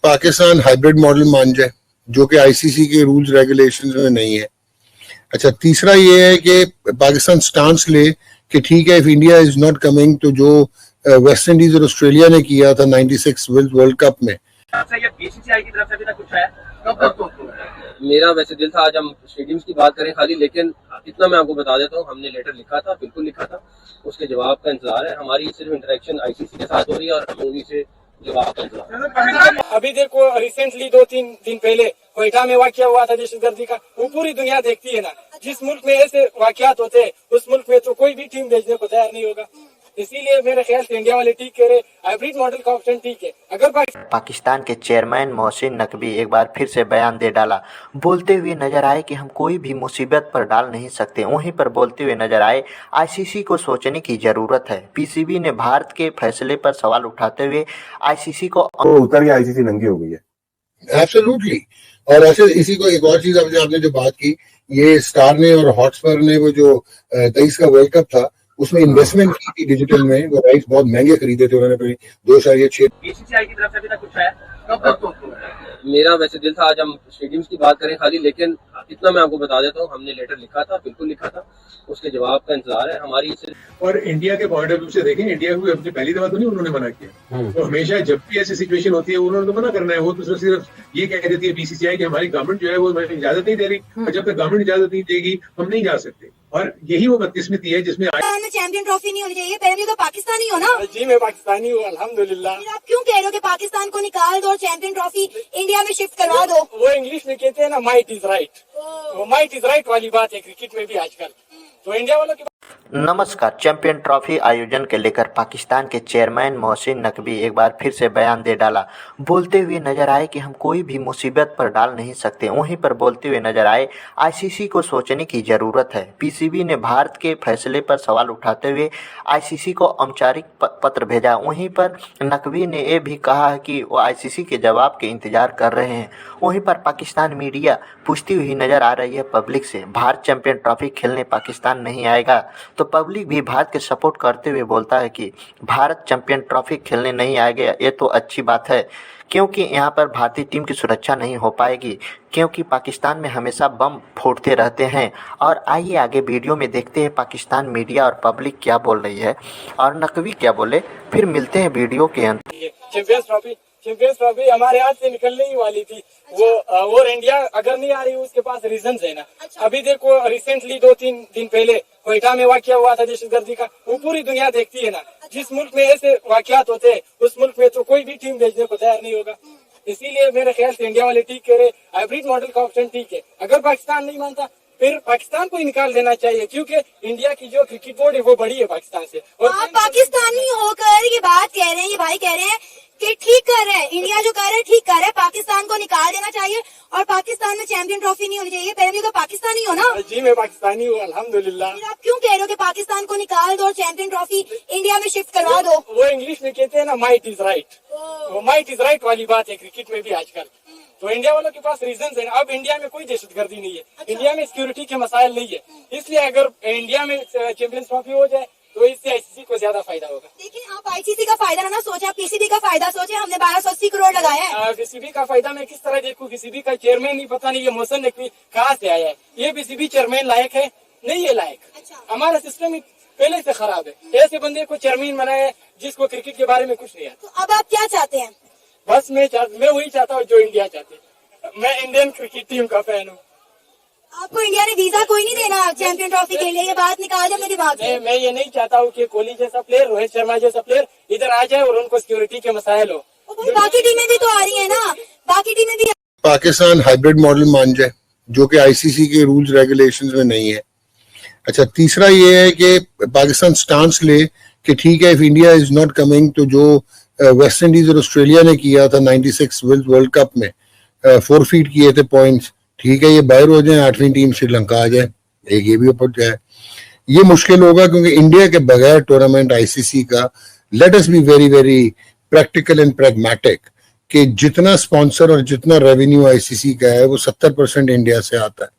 Pakistan hybrid model मान जाए जो कि आईसीसी के रूल्स रेगुलेशंस में नहीं है। अच्छा, तीसरा ये है कि पाकिस्तान स्टांस ले कि ठीक है, if India is not coming, तो जो वेस्ट इंडीज और ऑस्ट्रेलिया ने किया था 96 वर्ल्ड कप में। बीसीसीआई की तरफ से अभी तक कुछ है? मेरा वैसे दिल था आज हम स्टेडियम्स की बात करें खाली, लेकिन इतना मैं आपको बता देता हूँ, हमने लेटर लिखा था, बिल्कुल लिखा था, उसके जवाब का इंतजार है। हमारी सिर्फ इंटरेक्शन आईसीसी के साथ हो रही है और हम उन्हीं से जवाब का इंतजार। अभी देखो, रिसेंटली 2-3 दिन पहले कोयटा में वाकया हुआ था दहशतगर्दी का, वो पूरी दुनिया देखती है ना। जिस मुल्क में ऐसे वाकयात होते हैं उस मुल्क में तो कोई भी टीम भेजने को तैयार नहीं होगा। इसीलिए मेरे ख्याल से इंडिया वाले ठीक कह रहे, हाइब्रिड मॉडल का ऑप्शन ठीक है। अगर पाकिस्तान के चेयरमैन मोहसिन नकवी एक बार फिर से बयान दे डाला, बोलते हुए नजर आए कि हम कोई भी मुसीबत पर डाल नहीं सकते। वहीं पर बोलते हुए नजर आए, आईसीसी को सोचने की जरूरत है। पीसीबी ने भारत के फैसले पर सवाल उठाते हुए आईसीसी को उतर के आईसीसी नंगी हो गई है। एब्सोल्युटली। और ऐसे इसी को एक और चीज आपने जो बात की, ये स्टार ने और हॉटस्टार ने वो जो 23 का वर्ल्ड कप था उसमें इन्वेस्टमेंट की थी डिजिटल में, वो राइट्स बहुत महंगे खरीदे थे उन्होंने। 2.6 बीसीसीआई की तरफ से अभी तक कुछ है? मेरा वैसे दिल था आज हम स्टेडियम्स की बात करें खाली, लेकिन इतना मैं आपको बता देता हूँ, हमने लेटर लिखा था, बिल्कुल लिखा था, उसके जवाब का इंतजार है। हमारी और इंडिया के पॉइंट ऑफ व्यू से देखें, इंडिया को अपनी पहली दफा तो नहीं उन्होंने मना किया, तो हमेशा जब भी ऐसी सिचुएशन होती है उन्होंने तो मना करना है। वो तो सिर्फ ये कह देती है बीसीसीआई कि हमारी गवर्नमेंट जो है वो इजाजत नहीं दे रही, और जब तक गवर्नमेंट इजाजत नहीं देगी हम नहीं जा सकते। और यही वो बदकिस्मती है जिसमें चैंपियन ट्रॉफी नहीं होनी चाहिए। पहले तो पाकिस्तानी हो ना? जी मैं पाकिस्तानी हूँ, अल्हम्दुलिल्लाह। आप क्यों कह रहे हो कि पाकिस्तान को निकाल दो और चैंपियन ट्रॉफी इंडिया में शिफ्ट करवा दो? वो इंग्लिश में कहते हैं ना, माइट इज राइट। वो माइट इज राइट वाली बात है क्रिकेट में भी आजकल। तो इंडिया वालों की नमस्कार। चैंपियन ट्रॉफी आयोजन के लेकर पाकिस्तान के चेयरमैन मोहसिन नकवी एक बार फिर से बयान दे डाला, बोलते हुए नजर आए कि हम कोई भी मुसीबत पर डाल नहीं सकते। वहीं पर बोलते हुए नजर आए, आईसीसी को सोचने की जरूरत है। पीसीबी ने भारत के फैसले पर सवाल उठाते हुए आईसीसी को औपचारिक पत्र भेजा। वहीं पर नकवी ने यह भी कहा है कि वो आईसीसी के जवाब के इंतजार कर रहे हैं। वहीं पर पाकिस्तान मीडिया पूछती हुई नजर आ रही है पब्लिक से, भारत चैंपियन ट्रॉफी खेलने पाकिस्तान नहीं आएगा? तो पब्लिक भी भारत के सपोर्ट करते हुए बोलता है कि भारत चैंपियन ट्रॉफी खेलने नहीं आएगा, ये तो अच्छी बात है, क्योंकि यहाँ पर भारतीय टीम की सुरक्षा नहीं हो पाएगी, क्योंकि पाकिस्तान में हमेशा बम फोड़ते रहते हैं। और आइए आगे वीडियो में देखते हैं पाकिस्तान मीडिया और पब्लिक क्या बोल रही है और नकवी क्या बोले, फिर मिलते हैं वीडियो के अंत। चैंपियंस ट्रॉफी हमारे हाथ से निकलने ही वाली थी। वो और इंडिया अगर नहीं आ रही, उसके पास रीजंस है ना। अभी देखो, रिसेंटली 2-3 दिन पहले कोयटा में वाकया हुआ था दहशतगर्दी का, वो पूरी दुनिया देखती है ना। जिस मुल्क में ऐसे वाकयात होते हैं उस मुल्क में तो कोई भी टीम भेजने को तैयार नहीं होगा। इसीलिए मेरे ख्याल से इंडिया वाले ठीक कह रहे, हाइब्रिड मॉडल का ऑप्शन ठीक है। अगर पाकिस्तान नहीं मानता फिर पाकिस्तान को ही निकाल देना चाहिए, क्योंकि इंडिया की जो क्रिकेट बोर्ड है वो बड़ी है पाकिस्तान से। और आप पाकिस्तानी होकर ये बात कह रहे हैं, ये भाई कह रहे हैं कि ठीक कर रहे हैं, इंडिया जो कर रहे हैं ठीक कर रहे हैं, पाकिस्तान को निकाल देना चाहिए और पाकिस्तान में चैंपियन ट्रॉफी नहीं होनी चाहिए। पहले तो पाकिस्तानी हो ना? जी मैं पाकिस्तानी हूँ, अल्हम्दुलिल्लाह। आप क्यों कह रहे हो कि पाकिस्तान को निकाल दो और चैंपियन ट्रॉफी इंडिया में शिफ्ट करवा दो? वो इंग्लिश में कहते हैं ना, माइट इज राइट। वो माइट इज राइट वाली बात है क्रिकेट में भी आजकल। तो इंडिया वालों के पास रीजंस है ना। अब इंडिया में कोई दहशतगर्दी नहीं है, इंडिया में सिक्योरिटी के मसाइल नहीं है। इसलिए अगर इंडिया में चैंपियंस ट्रॉफी हो जाए तो इससे आईसीसी को ज्यादा फायदा होगा। लेकिन आप आईसीसी का फायदा ना सोचे, आप पीसीबी का फायदा सोचे। हमने 1280 करोड़ लगाया है। पीसीबी का फायदा मैं किस तरह देखूं? पीसीबी का चेयरमैन नहीं, पता नहीं ये मोहसिन नकवी कहाँ से आया है। ये पीसीबी चेयरमैन लायक है? नहीं है लायक। हमारा सिस्टम पहले से खराब है। ऐसे बंदे को चेयरमैन बनाया है जिसको क्रिकेट के बारे में कुछ नहीं आता। तो अब आप क्या चाहते हैं? बस मैं वही चाहता हूँ जो इंडिया चाहते हैं। मैं इंडियन क्रिकेट टीम का फैन हूँ। आपको इंडिया ने वीजा कोई नहीं देना चैंपियन ट्रॉफी के लिए? ये बात निकाल दे मेरे दिमाग से। मैं ये नहीं चाहता हूँ कि कोहली जैसा प्लेयर, रोहित शर्मा जैसा प्लेयर इधर आ जाए और उनको सिक्योरिटी के मसाइल हो। बाकी टीमें भी तो आ रही है ना, बाकी टीमें भी। पाकिस्तान हाइब्रिड मॉडल मान जाए जो कि आईसीसी के रूल्स रेगुलेशंस में नहीं है। अच्छा, तीसरा ये है कि पाकिस्तान स्टांस ले कि ठीक है, if India is not coming, तो जो वेस्ट इंडीज और ऑस्ट्रेलिया ने किया था 96 वर्ल्ड कप में, फोरफीट किए थे पॉइंट्स, ठीक है, ये बाहर हो जाए, 8वीं टीम श्रीलंका आ जाए, एक ये भी ऊपर जाए। ये मुश्किल होगा क्योंकि इंडिया के बगैर टूर्नामेंट आईसीसी का, let us be very very practical and pragmatic, कि जितना स्पॉन्सर और जितना रेवेन्यू आईसीसी का है वो 70% इंडिया से आता है।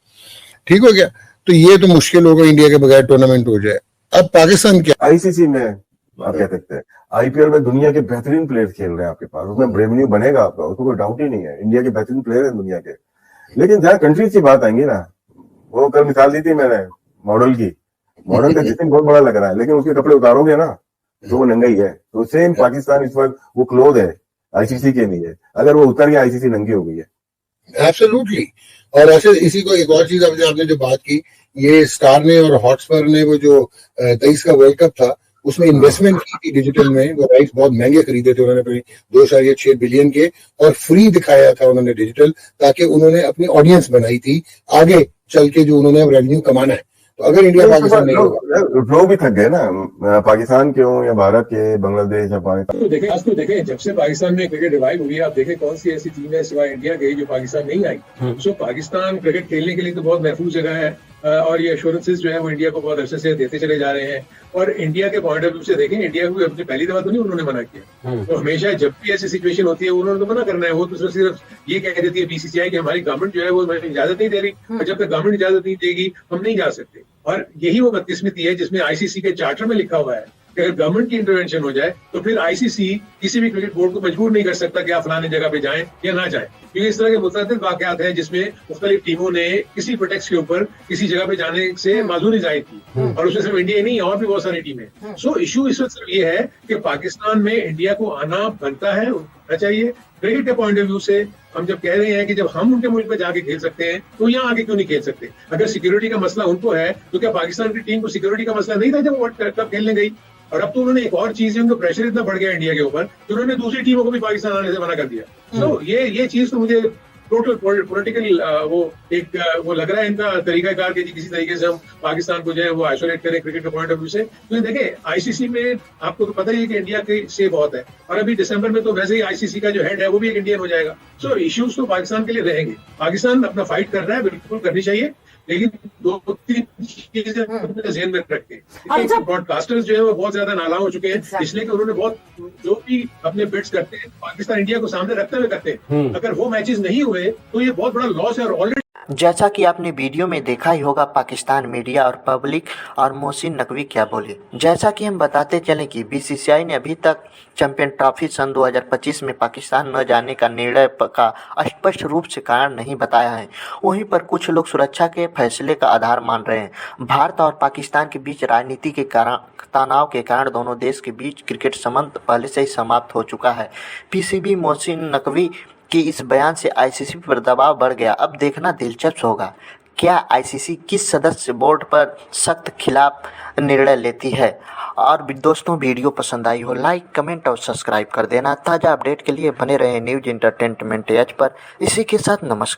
ठीक हो गया? तो ये तो मुश्किल होगा इंडिया के बगैर टूर्नामेंट हो जाए। अब पाकिस्तान क्या, आईसीसी में आप कह सकते हैं। आईपीएल में दुनिया के बेहतरीन प्लेयर्स खेल रहे हैं आपके पास, उसमें रेवेन्यू बनेगा आपका, उसको कोई डाउट ही नहीं है। इंडिया के बेहतरीन प्लेयर हैं दुनिया के। लेकिन जहाँ कंट्रीज की बात आएंगी ना, वो कल मिसाल दी थी मैंने मॉडल की, मॉडल का जिस्म बहुत बड़ा लग रहा है, लेकिन उसके कपड़े उतारोगे ना तो वो नंगा ही है। तो सेम पाकिस्तान इस वक्त वो क्लोथ है आईसीसी के लिए, अगर वो उतर गया आईसीसी नंगी हो गई है। एब्सोल्युटली। और ऐसे इसी को एक और चीज आपने जो बात की, ये स्टार ने और हॉटस्टार ने वो जो 23 का वर्ल्ड कप था उसमें इन्वेस्टमेंट की थी डिजिटल में, वो राइट्स बहुत महंगे खरीदे थे उन्होंने 2.6 बिलियन के, और फ्री दिखाया था उन्होंने डिजिटल, ताकि उन्होंने अपनी ऑडियंस बनाई थी आगे चल के जो उन्होंने अब रेवेन्यू कमाना है। तो अगर इंडिया पाकिस्तान नहीं होगा, लोग भी थक गए ना, पाकिस्तान के हो या भारत के, बांग्लादेश या पाकिस्तान। तो देखें, आज तो देखें, जब से पाकिस्तान में क्रिकेट रिवाइव हुई है, आप देखें कौन सी ऐसी टीम है सिवाय इंडिया के जो पाकिस्तान नहीं आई। सो पाकिस्तान क्रिकेट खेलने के लिए तो बहुत महफूज जगह है, और ये एश्योरेंसेस जो है वो इंडिया को बहुत अरसे से देते चले जा रहे हैं। और इंडिया के पॉइंट ऑफ व्यू से देखें, इंडिया को अपनी पहली दफा तो नहीं उन्होंने मना किया, तो हमेशा जब भी ऐसी सिचुएशन होती है उन्होंने तो मना करना है। वो तो सिर्फ ये कह देती है बीसीसीआई कि हमारी गवर्नमेंट जो है वो इजाजत नहीं दे रही, और जब तक गवर्नमेंट इजाजत नहीं देगी हम नहीं जा सकते। और यही वो बदकिस्मती है जिसमें आईसीसी के चार्टर में लिखा हुआ है कि अगर गवर्नमेंट की इंटरवेंशन हो जाए तो फिर आईसीसी किसी भी क्रिकेट बोर्ड को मजबूर नहीं कर सकता कि आप फलाने जगह पे जाएं या ना जाएं, क्योंकि इस तरह के मुतअद्दिद वाकयात हैं जिसमें मुख्तलिफ टीमों ने किसी प्रोटेक्ट के ऊपर किसी जगह पे जाने से माजूरी जाहिर की, और उसमें सिर्फ इंडिया नहीं और भी बहुत सारी टीमें। सो इशू इस वक्त सिर्फ ये है कि पाकिस्तान में इंडिया को आना बनता है, होना चाहिए। क्रिकेट के पॉइंट ऑफ व्यू से हम जब कह रहे हैं कि जब हम उनके मुल्क पे जाके खेल सकते हैं तो यहाँ आगे क्यों नहीं खेल सकते? अगर सिक्योरिटी का मसला उनको है तो क्या पाकिस्तान की टीम को सिक्योरिटी का मसला नहीं था जब वो वर्ल्ड कप खेलने गई? और अब तो उन्होंने एक और चीज है, उनको प्रेशर इतना बढ़ गया इंडिया के ऊपर कि उन्होंने दूसरी टीमों को भी पाकिस्तान आने से मना कर दिया। सो ये चीज तो मुझे टोटल पॉलिटिकल वो लग रहा है इनका तरीकाकार कि किसी तरीके से हम पाकिस्तान को जो है वो आइसोलेट करें क्रिकेट के पॉइंट ऑफ व्यू से। तो देखें, आईसीसी में आपको तो पता ही है कि इंडिया के से बहुत है, और अभी दिसंबर में तो वैसे ही आईसीसी का जो हेड है वो भी एक इंडियन हो जाएगा। सो इश्यूज तो पाकिस्तान के लिए रहेंगे। पाकिस्तान अपना फाइट कर रहा है, बिल्कुल करनी चाहिए, लेकिन 2-3 चीजें अपने ज़हन में रखें। ब्रॉडकास्टर्स जो है वो बहुत ज्यादा नाला हो चुके हैं, इसलिए कि उन्होंने बहुत जो भी अपने बिड्स करते हैं पाकिस्तान इंडिया को सामने रखते हुए करते हैं। अगर वो मैचेस नहीं हुए तो ये बहुत बड़ा लॉस है। और ऑलरेडी जैसा कि आपने वीडियो में देखा ही होगा पाकिस्तान मीडिया और पब्लिक और मोहसिन नकवी क्या बोले। जैसा कि हम बताते चलें कि बीसीसीआई ने अभी तक चैंपियन ट्रॉफी सन 2025 में पाकिस्तान न जाने का निर्णय का स्पष्ट रूप से कारण नहीं बताया है। वहीं पर कुछ लोग सुरक्षा के फैसले का आधार मान रहे हैं। भारत और पाकिस्तान के बीच राजनीति के कारण तनाव के कारण दोनों देश के बीच क्रिकेट संबंध पहले से ही समाप्त हो चुका है। पीसीबी मोहसिन नकवी कि इस बयान से आईसीसी पर दबाव बढ़ गया। अब देखना दिलचस्प होगा क्या आईसीसी किस सदस्य बोर्ड पर सख्त खिलाफ निर्णय लेती है। और भी दोस्तों, वीडियो पसंद आई हो लाइक कमेंट और सब्सक्राइब कर देना। ताज़ा अपडेट के लिए बने रहे न्यूज़ एंटरटेनमेंट एज पर। इसी के साथ नमस्कार।